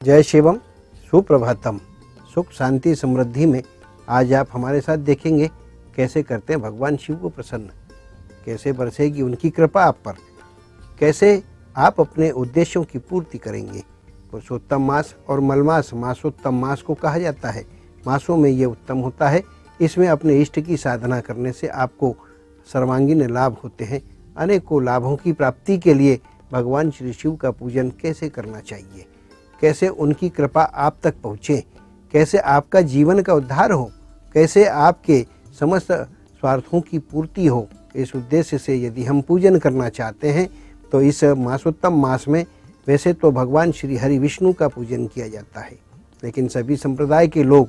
जय शिवम, सुप्रभातम। सुख शांति समृद्धि में आज आप हमारे साथ देखेंगे कैसे करते हैं भगवान शिव को प्रसन्न, कैसे बरसेगी उनकी कृपा आप पर, कैसे आप अपने उद्देश्यों की पूर्ति करेंगे। पुरुषोत्तम मास और मलमास मासोत्तम मास को कहा जाता है। मासों में ये उत्तम होता है। इसमें अपने इष्ट की साधना करने से आपको सर्वांगीण लाभ होते हैं। अनेकों लाभों की प्राप्ति के लिए भगवान श्री शिव का पूजन कैसे करना चाहिए, कैसे उनकी कृपा आप तक पहुँचे, कैसे आपका जीवन का उद्धार हो, कैसे आपके समस्त स्वार्थों की पूर्ति हो। इस उद्देश्य से यदि हम पूजन करना चाहते हैं तो इस मासोत्तम मास में वैसे तो भगवान श्री हरि विष्णु का पूजन किया जाता है, लेकिन सभी संप्रदाय के लोग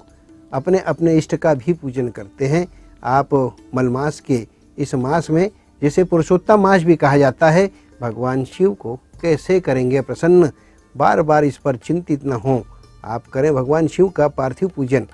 अपने अपने इष्ट का भी पूजन करते हैं। आप मलमास के इस मास में, जिसे पुरुषोत्तम मास भी कहा जाता है, भगवान शिव को कैसे करेंगे प्रसन्न। बार बार इस पर चिंतित न हों, आप करें भगवान शिव का पार्थिव पूजन।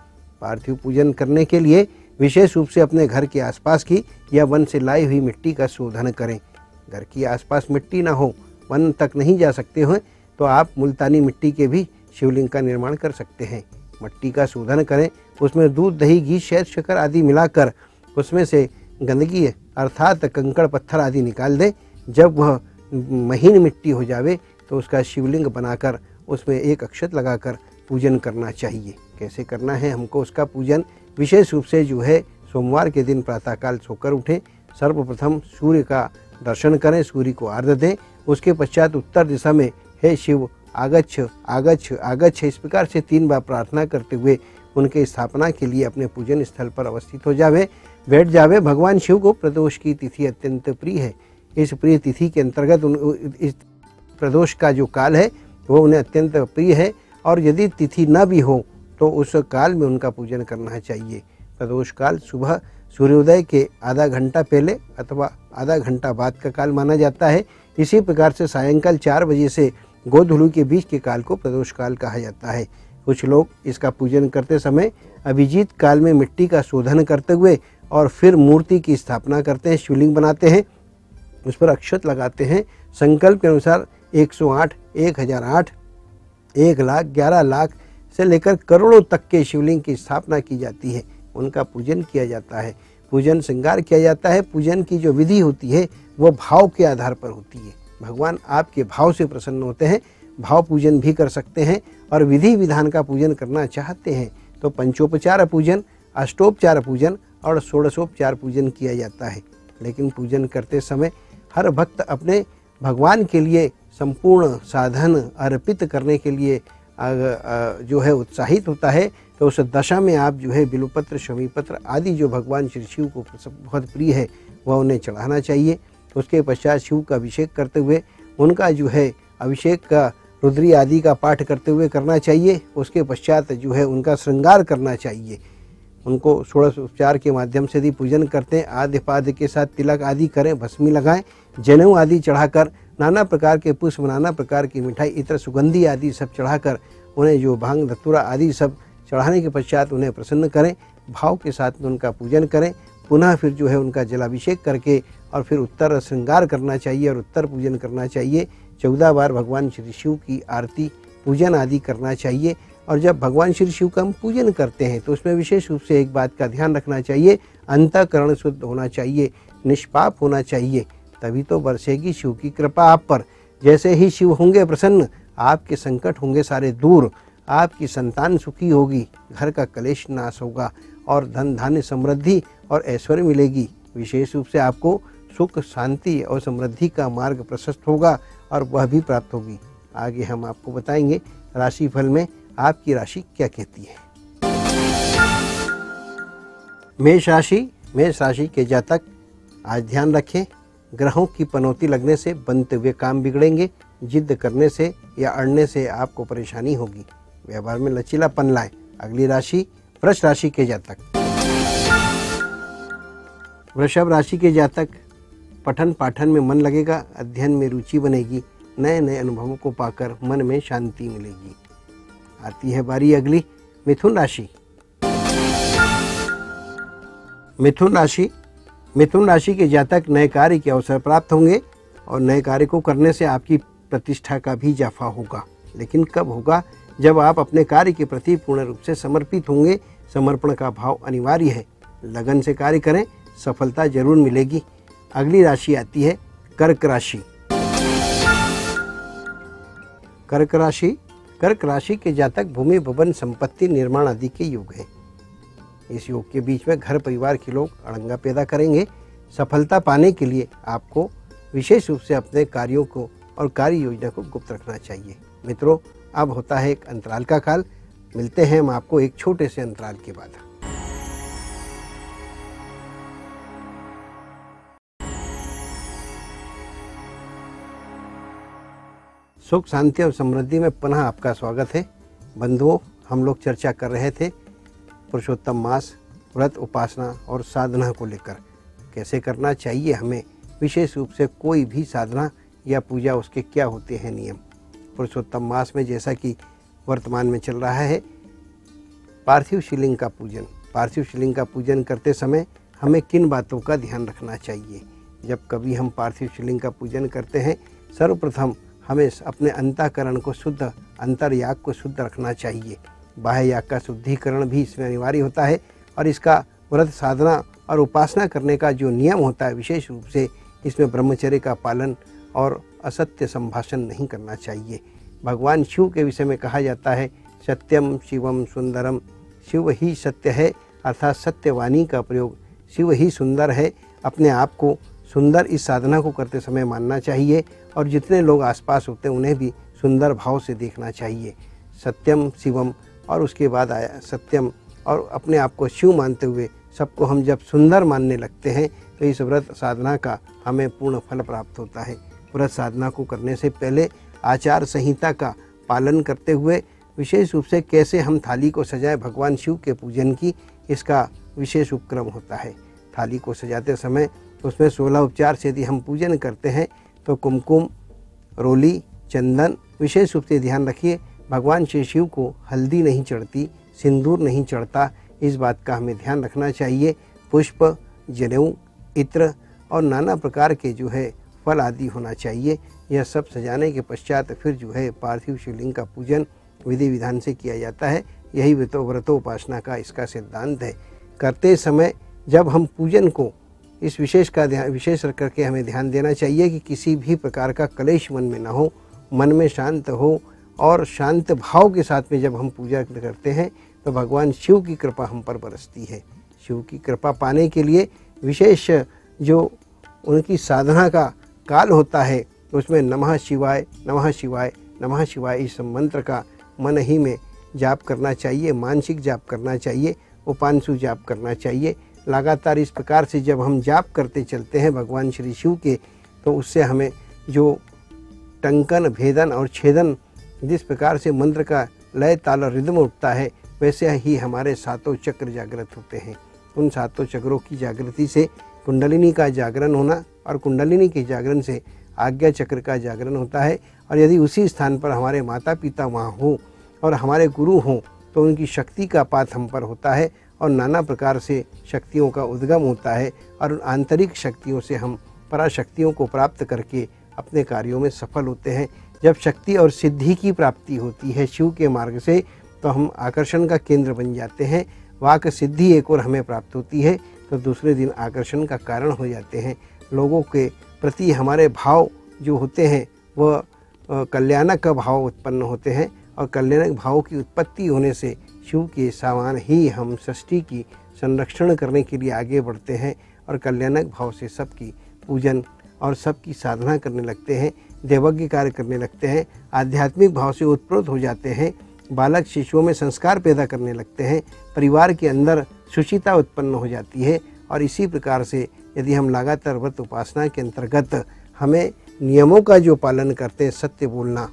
पार्थिव पूजन करने के लिए विशेष रूप से अपने घर के आसपास की या वन से लाई हुई मिट्टी का शोधन करें। घर के आसपास मिट्टी ना हो, वन तक नहीं जा सकते हो तो आप मुल्तानी मिट्टी के भी शिवलिंग का निर्माण कर सकते हैं। मिट्टी का शोधन करें, उसमें दूध, दही, घी, शहद, शक्कर आदि मिलाकर उसमें से गंदगी अर्थात कंकड़ पत्थर आदि निकाल दें। जब वह महीन मिट्टी हो जावे तो उसका शिवलिंग बनाकर उसमें एक अक्षत लगाकर पूजन करना चाहिए। कैसे करना है हमको उसका पूजन? विशेष रूप से जो है सोमवार के दिन प्रातःकाल सोकर उठें, सर्वप्रथम सूर्य का दर्शन करें, सूर्य को आर्घ्य दें। उसके पश्चात उत्तर दिशा में हे शिव आगच्छ आगच्छ आगच्छ इस प्रकार से 3 बार प्रार्थना करते हुए उनके स्थापना के लिए अपने पूजन स्थल पर अवस्थित हो जावे, बैठ जावे। भगवान शिव को प्रदोष की तिथि अत्यंत प्रिय है। इस प्रिय तिथि के अंतर्गत इस प्रदोष का जो काल है वो उन्हें अत्यंत प्रिय है, और यदि तिथि न भी हो तो उस काल में उनका पूजन करना चाहिए। प्रदोष काल सुबह सूर्योदय के आधा घंटा पहले अथवा आधा घंटा बाद का काल माना जाता है। इसी प्रकार से सायंकाल 4 बजे से गोधूली के बीच के काल को प्रदोष काल कहा जाता है। कुछ लोग इसका पूजन करते समय अभिजीत काल में मिट्टी का शोधन करते हुए और फिर मूर्ति की स्थापना करते हैं, शिवलिंग बनाते हैं, उस पर अक्षत लगाते हैं। संकल्प के अनुसार 108, 1008, 1 लाख, 11 लाख से लेकर करोड़ों तक के शिवलिंग की स्थापना की जाती है, उनका पूजन किया जाता है, पूजन श्रृंगार किया जाता है। पूजन की जो विधि होती है वो भाव के आधार पर होती है। भगवान आपके भाव से प्रसन्न होते हैं। भाव पूजन भी कर सकते हैं, और विधि विधान का पूजन करना चाहते हैं तो पंचोपचार पूजन, अष्टोपचार पूजन और षोडशोपचार पूजन किया जाता है। लेकिन पूजन करते समय हर भक्त अपने भगवान के लिए संपूर्ण साधन अर्पित करने के लिए जो है उत्साहित होता है। तो उस दशा में आप जो है बिल्वपत्र, शमीपत्र आदि जो भगवान श्री शिव को बहुत प्रिय है वह उन्हें चढ़ाना चाहिए। उसके पश्चात शिव का अभिषेक करते हुए उनका जो है अभिषेक का रुद्री आदि का पाठ करते हुए करना चाहिए। उसके पश्चात जो है उनका श्रृंगार करना चाहिए। उनको षोडश उपचार के माध्यम से यदि पूजन करते हैं, आद्य पाद्य के साथ तिलक आदि करें, भस्मी लगाएं, जनेऊ आदि चढ़ाकर, नाना प्रकार के पुष्प, नाना प्रकार की मिठाई, इत्र, सुगंधी आदि सब चढ़ाकर उन्हें जो भांग धतूरा आदि सब चढ़ाने के पश्चात उन्हें प्रसन्न करें। भाव के साथ में उनका पूजन करें। पुनः फिर जो है उनका जलाभिषेक करके और फिर उत्तर श्रृंगार करना चाहिए और उत्तर पूजन करना चाहिए। 14 बार भगवान श्री शिव की आरती पूजन आदि करना चाहिए। और जब भगवान श्री शिव का हम पूजन करते हैं तो उसमें विशेष रूप से एक बात का ध्यान रखना चाहिए, अंतःकरण शुद्ध होना चाहिए, निष्पाप होना चाहिए, तभी तो बरसेगी शिव की कृपा आप पर। जैसे ही शिव होंगे प्रसन्न, आपके संकट होंगे सारे दूर, आपकी संतान सुखी होगी, घर का कलेश नाश होगा और धन धान्य समृद्धि और ऐश्वर्य मिलेगी। विशेष रूप से आपको सुख, शांति और समृद्धि का मार्ग प्रशस्त होगा और वह भी प्राप्त होगी। आगे हम आपको बताएंगे राशिफल में आपकी राशि क्या कहती है। मेष राशि के जातक आज ध्यान रखें, ग्रहों की पनौती लगने से बनते हुए काम बिगड़ेंगे। जिद करने से या अड़ने से आपको परेशानी होगी। व्यवहार में लचीलापन लाएं। अगली राशि वृष राशि के जातक। वृषभ राशि के जातक पठन पाठन में मन लगेगा, अध्ययन में रुचि बनेगी, नए नए अनुभवों को पाकर मन में शांति मिलेगी। आती है बारी अगली मिथुन राशि। मिथुन राशि के जातक नए कार्य के अवसर प्राप्त होंगे और नए कार्य को करने से आपकी प्रतिष्ठा का भी इजाफा होगा। लेकिन कब होगा जब आप अपने कार्य के प्रति पूर्ण रूप से समर्पित होंगे, समर्पण का भाव अनिवार्य है। लगन से कार्य करें, सफलता जरूर मिलेगी। अगली राशि आती है कर्क राशि। कर्क राशि, कर्क राशि के जातक भूमि, भवन, संपत्ति, निर्माण आदि के योग हैं। इस योग के बीच में घर परिवार के लोग अड़ंगा पैदा करेंगे। सफलता पाने के लिए आपको विशेष रूप से अपने कार्यों को और कार्य योजना को गुप्त रखना चाहिए। मित्रों, अब होता है एक अंतराल का काल। मिलते हैं हम आपको एक छोटे से अंतराल के बाद। सुख, शांति और समृद्धि में पुनः आपका स्वागत है। बंधुओं, हम लोग चर्चा कर रहे थे पुरुषोत्तम मास, व्रत, उपासना और साधना को लेकर कैसे करना चाहिए हमें। विशेष रूप से कोई भी साधना या पूजा, उसके क्या होते हैं नियम। पुरुषोत्तम मास में जैसा कि वर्तमान में चल रहा है पार्थिव शिवलिंग का पूजन। पार्थिव शिवलिंग का पूजन करते समय हमें किन बातों का ध्यान रखना चाहिए। जब कभी हम पार्थिव शिवलिंग का पूजन करते हैं, सर्वप्रथम हमें अपने अंतःकरण को शुद्ध, अंतर्याग को शुद्ध रखना चाहिए। बाह्य याग का शुद्धिकरण भी इसमें अनिवार्य होता है। और इसका व्रत, साधना और उपासना करने का जो नियम होता है, विशेष रूप से इसमें ब्रह्मचर्य का पालन और असत्य संभाषण नहीं करना चाहिए। भगवान शिव के विषय में कहा जाता है सत्यम शिवम सुंदरम, शिव ही सत्य है, अर्थात सत्यवाणी का प्रयोग, शिव ही सुंदर है। अपने आप को सुंदर इस साधना को करते समय मानना चाहिए और जितने लोग आसपास होते हैं उन्हें भी सुंदर भाव से देखना चाहिए। सत्यम शिवम, और उसके बाद आया सत्यम, और अपने आप को शिव मानते हुए सबको हम जब सुंदर मानने लगते हैं तो इस व्रत साधना का हमें पूर्ण फल प्राप्त होता है। व्रत साधना को करने से पहले आचार संहिता का पालन करते हुए विशेष रूप से कैसे हम थाली को सजाएं भगवान शिव के पूजन की, इसका विशेष उपक्रम होता है। थाली को सजाते समय उसमें 16 उपचार से यदि हम पूजन करते हैं तो कुमकुम, रोली, चंदन विशेष रूप से ध्यान रखिए। भगवान श्री शिव को हल्दी नहीं चढ़ती, सिंदूर नहीं चढ़ता, इस बात का हमें ध्यान रखना चाहिए। पुष्प, जनेऊ, इत्र और नाना प्रकार के जो है फल आदि होना चाहिए। यह सब सजाने के पश्चात फिर जो है पार्थिव शिवलिंग का पूजन विधि विधान से किया जाता है। यही व्रतोपासना का इसका सिद्धांत है। करते समय जब हम पूजन को इस विशेष करके हमें ध्यान देना चाहिए कि किसी भी प्रकार का क्लेश मन में ना हो, मन में शांत हो और शांत भाव के साथ में जब हम पूजा करते हैं तो भगवान शिव की कृपा हम पर बरसती है। शिव की कृपा पाने के लिए विशेष जो उनकी साधना का काल होता है उसमें नमः शिवाय, नमः शिवाय, नमः शिवाय इस मंत्र का मन ही में जाप करना चाहिए, मानसिक जाप करना चाहिए, उपांशु जाप करना चाहिए। लगातार इस प्रकार से जब हम जाप करते चलते हैं भगवान श्री शिव के, तो उससे हमें जो टंकन, भेदन और छेदन, जिस प्रकार से मंत्र का लय, ताल और रिदम उठता है, वैसे ही हमारे सातों चक्र जागृत होते हैं। उन सातों चक्रों की जागृति से कुंडलिनी का जागरण होना और कुंडलिनी के जागरण से आज्ञा चक्र का जागरण होता है। और यदि उसी स्थान पर हमारे माता पिता वहाँ हो और हमारे गुरु हों तो उनकी शक्ति का पात हम पर होता है और नाना प्रकार से शक्तियों का उद्गम होता है और उन आंतरिक शक्तियों से हम पराशक्तियों को प्राप्त करके अपने कार्यों में सफल होते हैं। जब शक्ति और सिद्धि की प्राप्ति होती है शिव के मार्ग से तो हम आकर्षण का केंद्र बन जाते हैं। वाक सिद्धि एक और हमें प्राप्त होती है तो दूसरे दिन आकर्षण का कारण हो जाते हैं। लोगों के प्रति हमारे भाव जो होते हैं वह कल्याणक का भाव उत्पन्न होते हैं और कल्याणक भाव की उत्पत्ति होने से शिव के समान ही हम सृष्टि की संरक्षण करने के लिए आगे बढ़ते हैं और कल्याणक भाव से सबकी पूजन और सबकी साधना करने लगते हैं, देवज्ञ कार्य करने लगते हैं, आध्यात्मिक भाव से उत्प्रोत हो जाते हैं, बालक शिशुओं में संस्कार पैदा करने लगते हैं, परिवार के अंदर शुचिता उत्पन्न हो जाती है। और इसी प्रकार से यदि हम लगातार व्रत उपासना के अंतर्गत हमें नियमों का जो पालन करते हैं, सत्य बोलना,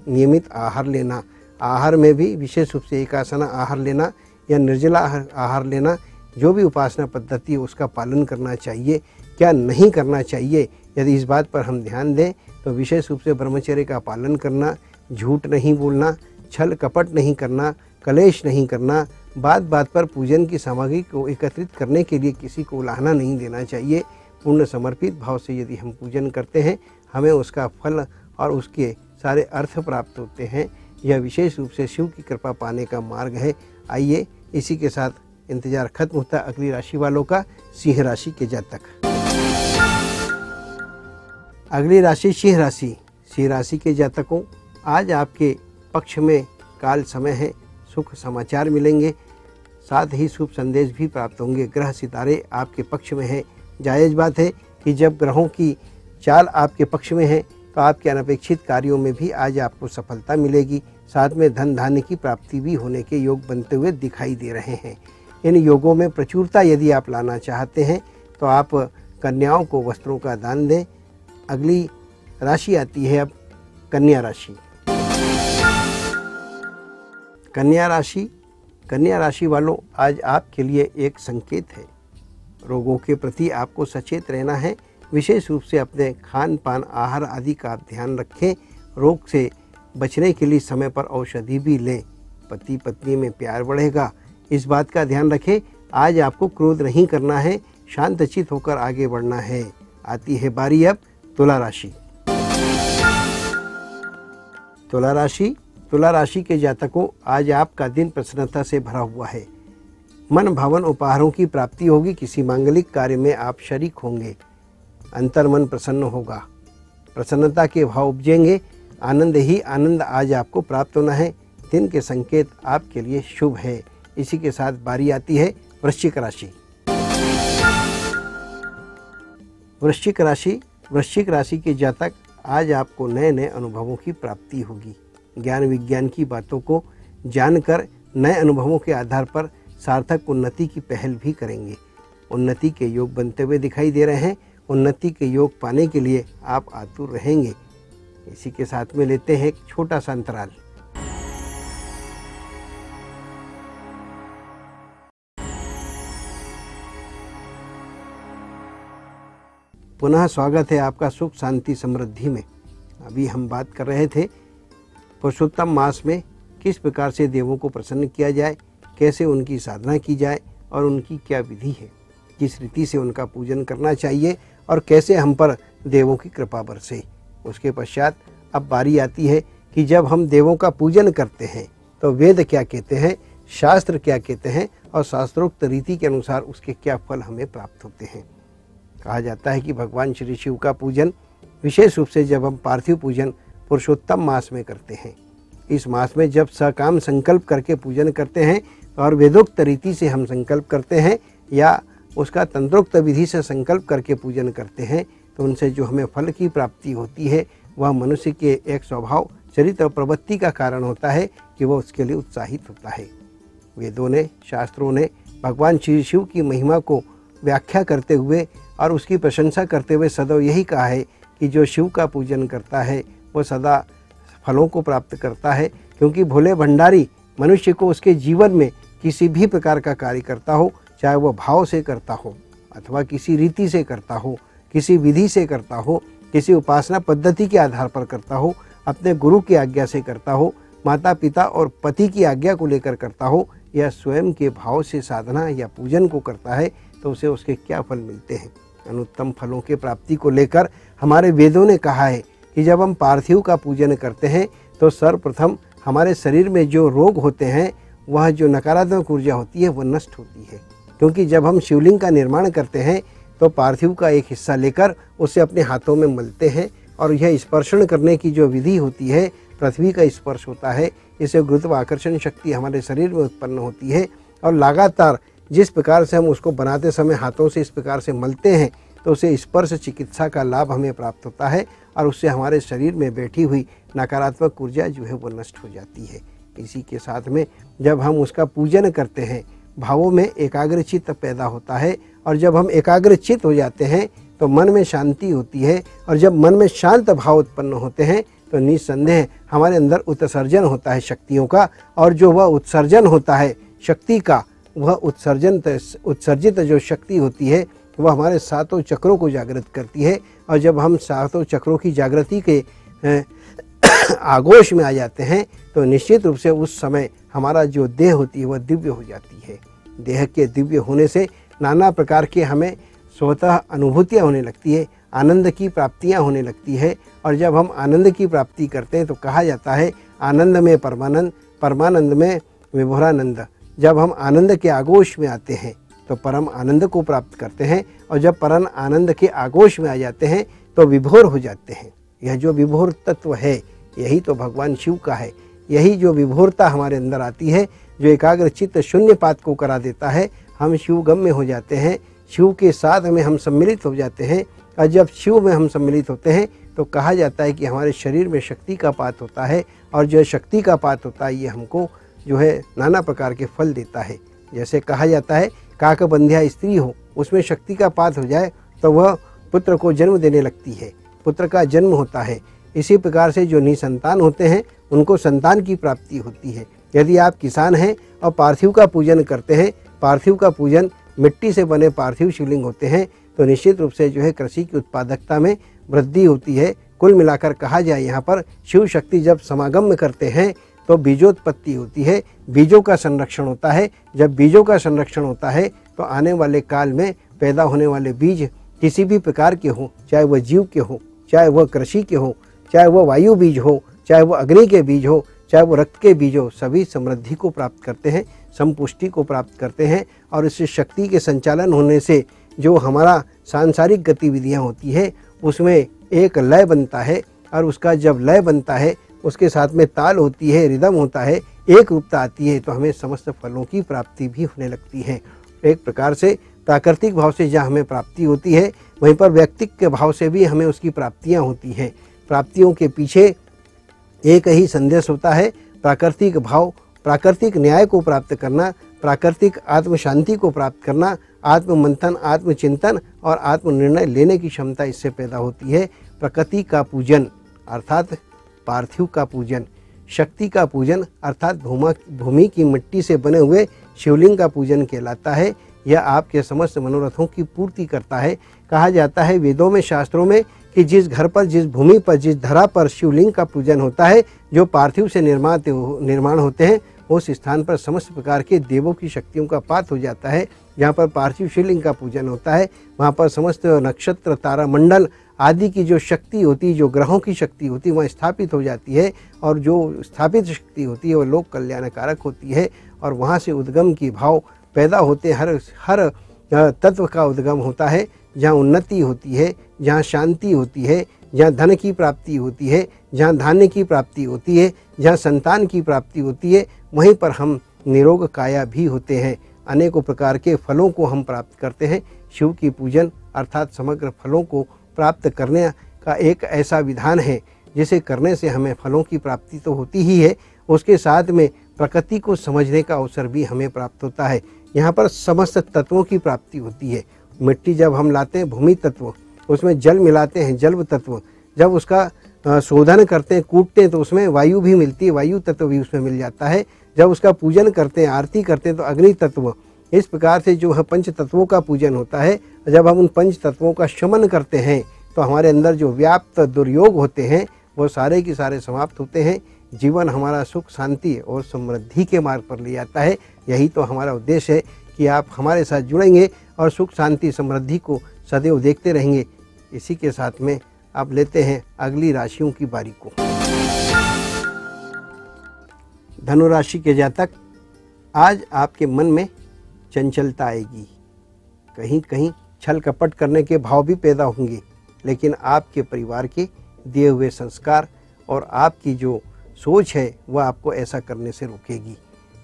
नियमित आहार लेना, आहार में भी विशेष रूप से एकासना आहार लेना या निर्जला आहार लेना, जो भी उपासना पद्धति है उसका पालन करना चाहिए, क्या नहीं करना चाहिए। यदि इस बात पर हम ध्यान दें तो विशेष रूप से ब्रह्मचर्य का पालन करना, झूठ नहीं बोलना, छल कपट नहीं करना, कलेश नहीं करना, बात बात पर पूजन की सामग्री को एकत्रित करने के लिए किसी को उलाहना नहीं देना चाहिए। पूर्ण समर्पित भाव से यदि हम पूजन करते हैं हमें उसका फल और उसके सारे अर्थ प्राप्त होते हैं। यह विशेष रूप से शिव की कृपा पाने का मार्ग है। आइए इसी के साथ इंतजार खत्म होता अगली राशि वालों का, सिंह राशि के जातक। अगली राशि सिंह राशि। सिंह राशि के जातकों, आज आपके पक्ष में काल समय है, सुख समाचार मिलेंगे, साथ ही शुभ संदेश भी प्राप्त होंगे। ग्रह सितारे आपके पक्ष में है। जायज़ बात है कि जब ग्रहों की चाल आपके पक्ष में है तो आपके अनपेक्षित कार्यों में भी आज आपको सफलता मिलेगी। साथ में धन धान्य की प्राप्ति भी होने के योग बनते हुए दिखाई दे रहे हैं। इन योगों में प्रचुरता यदि आप लाना चाहते हैं तो आप कन्याओं को वस्त्रों का दान दें। अगली राशि आती है अब कन्या राशि। कन्या राशि। कन्या राशि वालों, आज आपके लिए एक संकेत है। रोगों के प्रति आपको सचेत रहना है। विशेष रूप से अपने खान पान आहार आदि का आप ध्यान रखें। रोग से बचने के लिए समय पर औषधि भी लें। पति पत्नी में प्यार बढ़ेगा, इस बात का ध्यान रखें। आज आपको क्रोध नहीं करना है, शांतचित्त होकर आगे बढ़ना है। आती है बारी अब तुला राशि। तुला राशि। तुला राशि के जातकों, आज आपका दिन प्रसन्नता से भरा हुआ है। मन भावन उपहारों की प्राप्ति होगी। किसी मांगलिक कार्य में आप शरीक होंगे। अंतर मन प्रसन्न होगा, प्रसन्नता के भाव उपजेंगे। आनंद ही आनंद आज आपको प्राप्त होना है। दिन के संकेत आपके लिए शुभ है। इसी के साथ बारी आती है वृश्चिक राशि। वृश्चिक राशि। वृश्चिक राशि के जातक, आज आपको नए नए अनुभवों की प्राप्ति होगी। ज्ञान विज्ञान की बातों को जानकर नए अनुभवों के आधार पर सार्थक उन्नति की पहल भी करेंगे। उन्नति के योग बनते हुए दिखाई दे रहे हैं। उन्नति के योग पाने के लिए आप आतुर रहेंगे। इसी के साथ में लेते हैं एक छोटा सा अंतराल। पुनः स्वागत है आपका सुख शांति समृद्धि में। अभी हम बात कर रहे थे पुरुषोत्तम मास में किस प्रकार से देवों को प्रसन्न किया जाए, कैसे उनकी साधना की जाए और उनकी क्या विधि है, किस रीति से उनका पूजन करना चाहिए और कैसे हम पर देवों की कृपा बरसे। उसके पश्चात अब बारी आती है कि जब हम देवों का पूजन करते हैं तो वेद क्या कहते हैं, शास्त्र क्या कहते हैं और शास्त्रोक्त रीति के अनुसार उसके क्या फल हमें प्राप्त होते हैं। कहा जाता है कि भगवान श्री शिव का पूजन विशेष रूप से जब हम पार्थिव पूजन पुरुषोत्तम मास में करते हैं, इस मास में जब सकाम संकल्प करके पूजन करते हैं और वेदोक्त रीति से हम संकल्प करते हैं या उसका तंत्रोक्त विधि से संकल्प करके पूजन करते हैं तो उनसे जो हमें फल की प्राप्ति होती है वह मनुष्य के एक स्वभाव, चरित्र और प्रवृत्ति का कारण होता है कि वह उसके लिए उत्साहित होता है। वेदों ने, शास्त्रों ने भगवान श्री शिव की महिमा को व्याख्या करते हुए और उसकी प्रशंसा करते हुए सदैव यही कहा है कि जो शिव का पूजन करता है वह सदा फलों को प्राप्त करता है, क्योंकि भोले भंडारी मनुष्य को उसके जीवन में किसी भी प्रकार का कार्य करता हो, चाहे वह भाव से करता हो अथवा किसी रीति से करता हो, किसी विधि से करता हो, किसी उपासना पद्धति के आधार पर करता हो, अपने गुरु की आज्ञा से करता हो, माता पिता और पति की आज्ञा को लेकर करता हो या स्वयं के भाव से साधना या पूजन को करता है तो उसे उसके क्या फल मिलते हैं। अनुत्तम फलों के प्राप्ति को लेकर हमारे वेदों ने कहा है कि जब हम पार्थिव का पूजन करते हैं तो सर्वप्रथम हमारे शरीर में जो रोग होते हैं, वह जो नकारात्मक ऊर्जा होती है वह नष्ट होती है। क्योंकि जब हम शिवलिंग का निर्माण करते हैं तो पार्थिव का एक हिस्सा लेकर उसे अपने हाथों में मलते हैं और यह स्पर्शन करने की जो विधि होती है, पृथ्वी का स्पर्श होता है, इससे गुरुत्वाकर्षण शक्ति हमारे शरीर में उत्पन्न होती है और लगातार जिस प्रकार से हम उसको बनाते समय हाथों से इस प्रकार से मलते हैं तो उसे स्पर्श चिकित्सा का लाभ हमें प्राप्त होता है और उससे हमारे शरीर में बैठी हुई नकारात्मक ऊर्जा जो है वो नष्ट हो जाती है। इसी के साथ में जब हम उसका पूजन करते हैं भावों में एकाग्रचित्त पैदा होता है और जब हम एकाग्रचित्त हो जाते हैं तो मन में शांति होती है और जब मन में शांत भाव उत्पन्न होते हैं तो निस्संदेह हमारे अंदर उत्सर्जन होता है शक्तियों का, और जो वह उत्सर्जन होता है शक्ति का, वह उत्सर्जित जो शक्ति होती है वह हमारे सातों चक्रों को जागृत करती है। और जब हम सातों चक्रों की जागृति के आगोश में आ जाते हैं तो निश्चित रूप से उस समय हमारा जो देह होती है वह दिव्य हो जाती है। देह के दिव्य होने से नाना प्रकार के हमें स्वतः अनुभूतियाँ होने लगती है, आनंद की प्राप्तियाँ होने लगती है। और जब हम आनंद की प्राप्ति करते हैं तो कहा जाता है आनंद में परमानंद, परमानंद में विभोरानंद। जब हम आनंद के आगोश में आते हैं तो परम आनंद को प्राप्त करते हैं, और जब परम आनंद के आगोश में आ जाते हैं तो विभोर हो जाते हैं। यह जो विभोर तत्व है यही तो भगवान शिव का है। यही जो विभोरता हमारे अंदर आती है, जो एकाग्र चित्त शून्यपात को करा देता है, हम शिवगम में हो जाते हैं, शिव के साथ में हम सम्मिलित हो जाते हैं। और जब शिव में हम सम्मिलित होते हैं तो कहा जाता है कि हमारे शरीर में शक्ति का पात होता है, और जो शक्ति का पात होता है ये हमको जो है नाना प्रकार के फल देता है। जैसे कहा जाता है काकबंध्या स्त्री हो, उसमें शक्ति का पात हो जाए तो वह पुत्र को जन्म देने लगती है, पुत्र का जन्म होता है। इसी प्रकार से जो निसंतान होते हैं उनको संतान की प्राप्ति होती है। यदि आप किसान हैं और पार्थिव का पूजन करते हैं, पार्थिव का पूजन मिट्टी से बने पार्थिव शिवलिंग होते हैं, तो निश्चित रूप से जो है कृषि की उत्पादकता में वृद्धि होती है। कुल मिलाकर कहा जाए यहाँ पर शिव शक्ति जब समागम करते हैं तो बीजोत्पत्ति होती है, बीजों का संरक्षण होता है। जब बीजों का संरक्षण होता है तो आने वाले काल में पैदा होने वाले बीज किसी भी प्रकार के हों, चाहे वह जीव के हों, चाहे वह कृषि के हों, चाहे वह वायु बीज हो, चाहे वह अग्नि के बीज हो, चाहे वो रक्त के बीज हो, सभी समृद्धि को प्राप्त करते हैं, संपुष्टि को प्राप्त करते हैं। और इससे शक्ति के संचालन होने से जो हमारा सांसारिक गतिविधियां होती है उसमें एक लय बनता है, और उसका जब लय बनता है उसके साथ में ताल होती है, रिदम होता है, एक रूपता आती है, तो हमें समस्त फलों की प्राप्ति भी होने लगती है। एक प्रकार से प्राकृतिक भाव से जहाँ हमें प्राप्ति होती है, वहीं पर व्यक्तिक के भाव से भी हमें उसकी प्राप्तियाँ होती हैं। प्राप्तियों के पीछे एक ही संदेश होता है, प्राकृतिक भाव, प्राकृतिक न्याय को प्राप्त करना, प्राकृतिक आत्म शांति को प्राप्त करना, आत्ममंथन, आत्मचिंतन और आत्मनिर्णय लेने की क्षमता इससे पैदा होती है। प्रकृति का पूजन अर्थात पार्थिव का पूजन, शक्ति का पूजन अर्थात भूमि की मिट्टी से बने हुए शिवलिंग का पूजन कहलाता है। यह आपके समस्त मनोरथों की पूर्ति करता है। कहा जाता है वेदों में, शास्त्रों में कि जिस घर पर, जिस भूमि पर, जिस धरा पर शिवलिंग का पूजन होता है, जो पार्थिव से निर्माण होते हैं, उस स्थान पर समस्त प्रकार के देवों की शक्तियों का पात हो जाता है। जहाँ पर पार्थिव शिवलिंग का पूजन होता है वहाँ पर समस्त नक्षत्र, तारा मंडल आदि की जो शक्ति होती है, जो ग्रहों की शक्ति होती है, वहाँ स्थापित हो जाती है। और जो स्थापित शक्ति होती है वो लोक कल्याणकारक होती है, और वहाँ से उद्गम की भाव पैदा होते हैं। हर तत्व का उद्गम होता है। जहाँ उन्नति होती है, जहाँ शांति होती है, जहाँ धन की प्राप्ति होती है, जहाँ धान्य की प्राप्ति होती है, जहाँ संतान की प्राप्ति होती है, वहीं पर हम निरोग काया भी होते हैं। अनेकों प्रकार के फलों को हम प्राप्त करते हैं। शिव की पूजन अर्थात समग्र फलों को प्राप्त करने का एक ऐसा विधान है जिसे करने से हमें फलों की प्राप्ति तो होती ही है, उसके साथ में प्रकृति को समझने का अवसर भी हमें प्राप्त होता है। यहाँ पर समस्त तत्वों की प्राप्ति होती है। मिट्टी जब हम लाते हैं, भूमि तत्व, उसमें जल मिलाते हैं, जल तत्व, जब उसका शोधन करते हैं, कूटते हैं, तो उसमें वायु भी मिलती है, वायु तत्व भी उसमें मिल जाता है। जब उसका पूजन करते हैं, आरती करते हैं, तो अग्नि तत्व। इस प्रकार से जो है पंच तत्वों का पूजन होता है। जब हम उन पंच तत्वों का शमन करते हैं तो हमारे अंदर जो व्याप्त दुर्योग होते हैं वो सारे के सारे समाप्त होते हैं। जीवन हमारा सुख, शांति और समृद्धि के मार्ग पर ले जाता है। यही तो हमारा उद्देश्य है कि आप हमारे साथ जुड़ेंगे और सुख, शांति, समृद्धि को सदैव देखते रहेंगे। इसी के साथ में आप लेते हैं अगली राशियों की बारी को। धनु राशि के जातक, आज आपके मन में चंचलता आएगी, कहीं कहीं छल कपट करने के भाव भी पैदा होंगे, लेकिन आपके परिवार के दिए हुए संस्कार और आपकी जो सोच है वह आपको ऐसा करने से रोकेगी।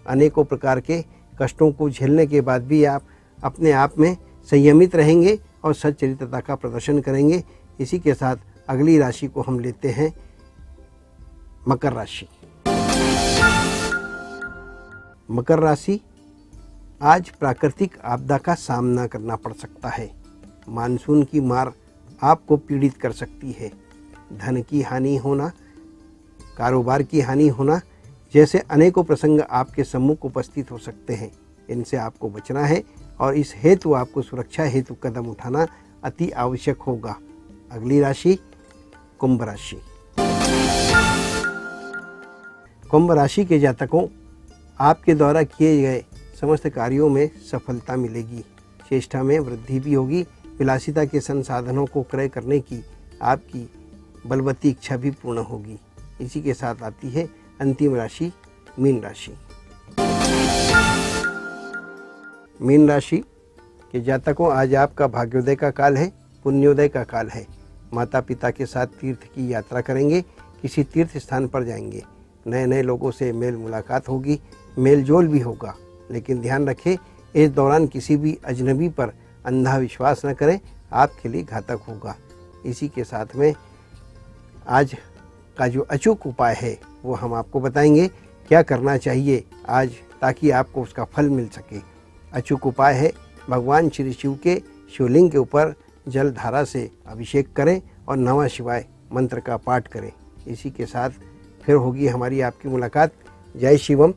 अनेकों प्रकार के कष्टों को झेलने के बाद भी आप अपने आप में संयमित रहेंगे और सच्चरित्रता का प्रदर्शन करेंगे। इसी के साथ अगली राशि को हम लेते हैं मकर राशि। मकर राशि, आज प्राकृतिक आपदा का सामना करना पड़ सकता है। मानसून की मार आपको पीड़ित कर सकती है। धन की हानि होना, कारोबार की हानि होना जैसे अनेकों प्रसंग आपके सम्मुख उपस्थित हो सकते हैं। इनसे आपको बचना है और इस हेतु आपको सुरक्षा हेतु कदम उठाना अति आवश्यक होगा। अगली राशि कुंभ राशि। कुंभ राशि के जातकों, आपके द्वारा किए गए समस्त कार्यों में सफलता मिलेगी। चेष्टा में वृद्धि भी होगी। विलासिता के संसाधनों को क्रय करने की आपकी बलवती इच्छा भी पूर्ण होगी। इसी के साथ आती है अंतिम राशि मीन राशि। मीन राशि के जातकों, आज आपका भाग्योदय का काल है, पुण्योदय का काल है। माता पिता के साथ तीर्थ की यात्रा करेंगे, किसी तीर्थ स्थान पर जाएंगे, नए नए लोगों से मेल मुलाकात होगी, मेल जोल भी होगा। लेकिन ध्यान रखें, इस दौरान किसी भी अजनबी पर अंधा विश्वास न करें, आपके लिए घातक होगा। इसी के साथ में आज का जो अचूक उपाय है वो हम आपको बताएंगे क्या करना चाहिए आज, ताकि आपको उसका फल मिल सके। अचूक उपाय है, भगवान श्री शिव के शिवलिंग के ऊपर जल धारा से अभिषेक करें और नमः शिवाय मंत्र का पाठ करें। इसी के साथ फिर होगी हमारी आपकी मुलाकात। जय शिवम,